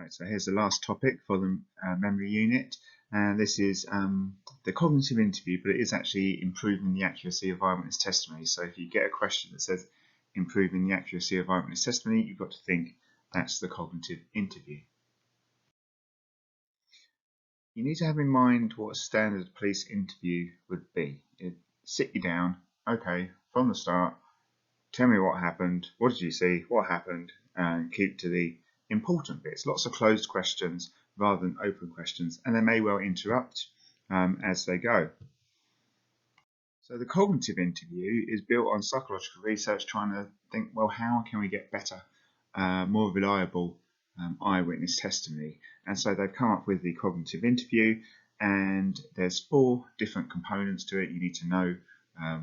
Right, so here's the last topic for the memory unit, and this is the cognitive interview, but it is actually improving the accuracy of eyewitness testimony. So if you get a question that says improving the accuracy of eyewitness testimony, you've got to think that's the cognitive interview. You need to have in mind what a standard police interview would be. It'd sit you down, okay, from the start, tell me what happened, what did you see, what happened, and keep to the important bits. Lots of closed questions rather than open questions, and they may well interrupt as they go. So the cognitive interview is built on psychological research trying to think, well, how can we get better, more reliable eyewitness testimony? And so they've come up with the cognitive interview, and there's 4 different components to it. You need to know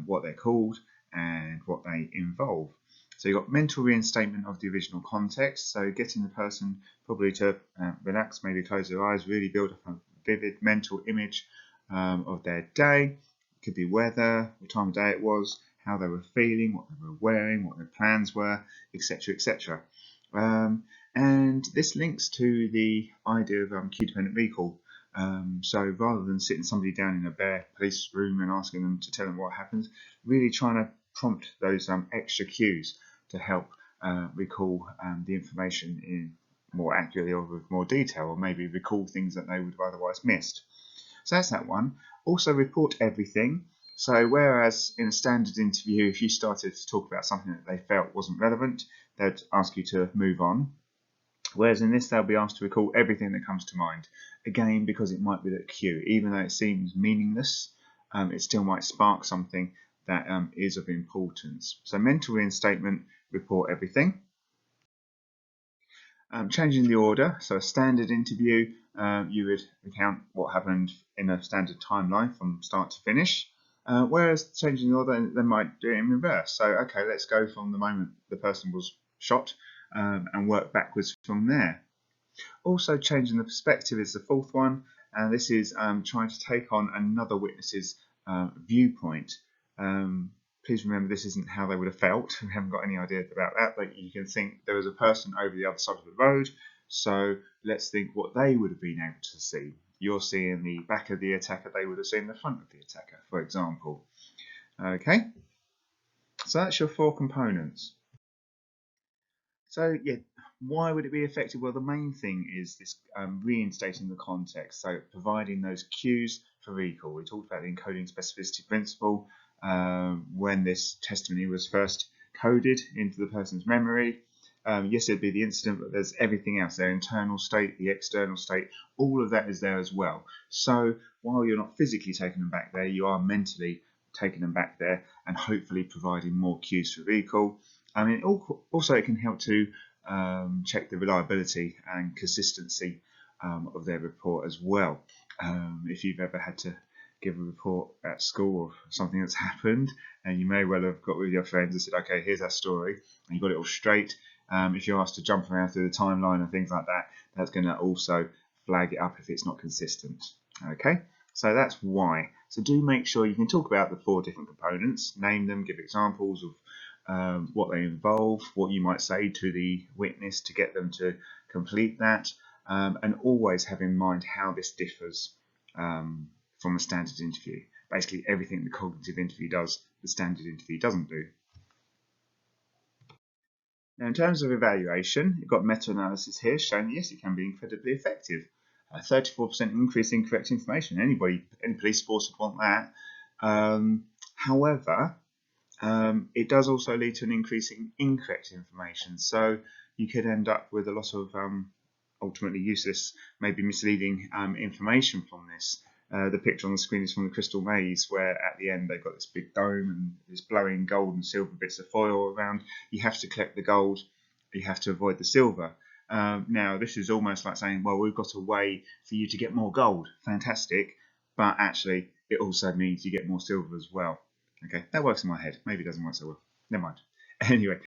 what they're called and what they involve. So you've got mental reinstatement of the original context, so getting the person probably to relax, maybe close their eyes, really build up a vivid mental image of their day. It could be weather, what time of day it was, how they were feeling, what they were wearing, what their plans were, etc, etc. And this links to the idea of cue-dependent recall. So rather than sitting somebody down in a bare police room and asking them to tell them what happens, really trying to prompt those extra cues to help recall the information in more accurately or with more detail, or maybe recall things that they would have otherwise missed. So that's that one. Also report everything. So whereas in a standard interview, if you started to talk about something that they felt wasn't relevant, they'd ask you to move on. Whereas in this, they'll be asked to recall everything that comes to mind. Again, because it might be that cue, even though it seems meaningless, it still might spark something that is of importance. So mental reinstatement, report everything. Changing the order, so a standard interview, you would recount what happened in a standard timeline from start to finish. Whereas changing the order, they might do it in reverse. So, okay, let's go from the moment the person was shot and work backwards from there. Also, changing the perspective is the 4th one, and this is trying to take on another witness's viewpoint. Please remember, this isn't how they would have felt. We haven't got any idea about that, but you can think there was a person over the other side of the road, so let's think what they would have been able to see. You're seeing the back of the attacker, they would have seen the front of the attacker, for example. Okay, so that's your 4 components. So yeah, why would it be effective? Well, the main thing is this reinstating the context, so providing those cues for recall. We talked about the encoding specificity principle when this testimony was first coded into the person's memory. Yes, it'd be the incident, but there's everything else, their internal state, the external state, all of that is there as well. So while you're not physically taking them back there, you are mentally taking them back there and hopefully providing more cues for recall. I mean, also it can help to check the reliability and consistency of their report as well. If you've ever had to give a report at school of something that's happened, and you may well have got with your friends and said, okay, here's our story, and you got it all straight. If you're asked to jump around through the timeline and things like that, that's going to also flag it up if it's not consistent. Okay, so that's why. So do make sure you can talk about the 4 different components, name them, give examples of what they involve, what you might say to the witness to get them to complete that, and always have in mind how this differs from a standard interview. Basically everything the cognitive interview does, the standard interview doesn't do. Now in terms of evaluation, you've got meta-analysis here showing yes, it can be incredibly effective. A 34% increase in correct information. Any police force would want that. However, it does also lead to an increase in incorrect information. So you could end up with a lot of ultimately useless, maybe misleading information from this. The picture on the screen is from the Crystal Maze, where at the end they've got this big dome and this glowing gold and silver bits of foil around. You have to collect the gold, you have to avoid the silver. Now this is almost like saying, well, we've got a way for you to get more gold. Fantastic, but actually it also means you get more silver as well. Okay, that works in my head. Maybe it doesn't work so well. Never mind. Anyway,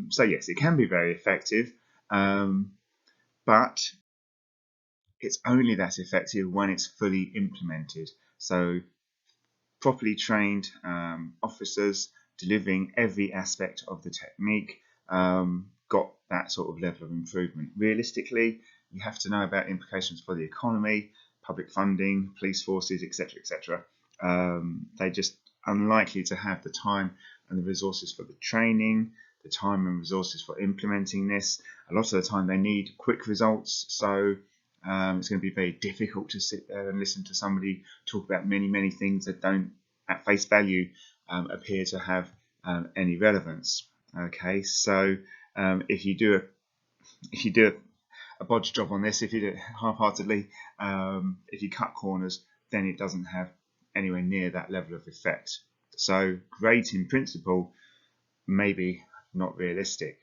so yes, it can be very effective, but it's only that effective when it's fully implemented. So properly trained officers delivering every aspect of the technique got that sort of level of improvement. Realistically, you have to know about implications for the economy, public funding, police forces, etc., etc. They're just unlikely to have the time and the resources for the training, the time and resources for implementing this. A lot of the time they need quick results, so it's going to be very difficult to sit there and listen to somebody talk about many things that don't, at face value, appear to have any relevance. Okay, so if you do a bodge job on this, if you do it half-heartedly, if you cut corners, then it doesn't have anywhere near that level of effect. So great in principle, maybe not realistic.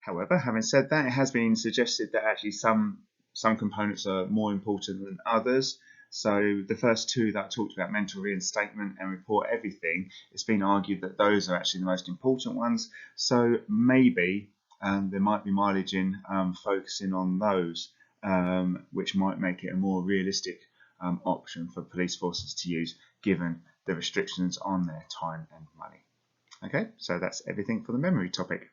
However, having said that, it has been suggested that actually some components are more important than others. So the first two that I talked about, mental reinstatement and report everything, it's been argued that those are actually the most important ones. So maybe there might be mileage in focusing on those, which might make it a more realistic option for police forces to use, given the restrictions on their time and money. Okay, so that's everything for the memory topic.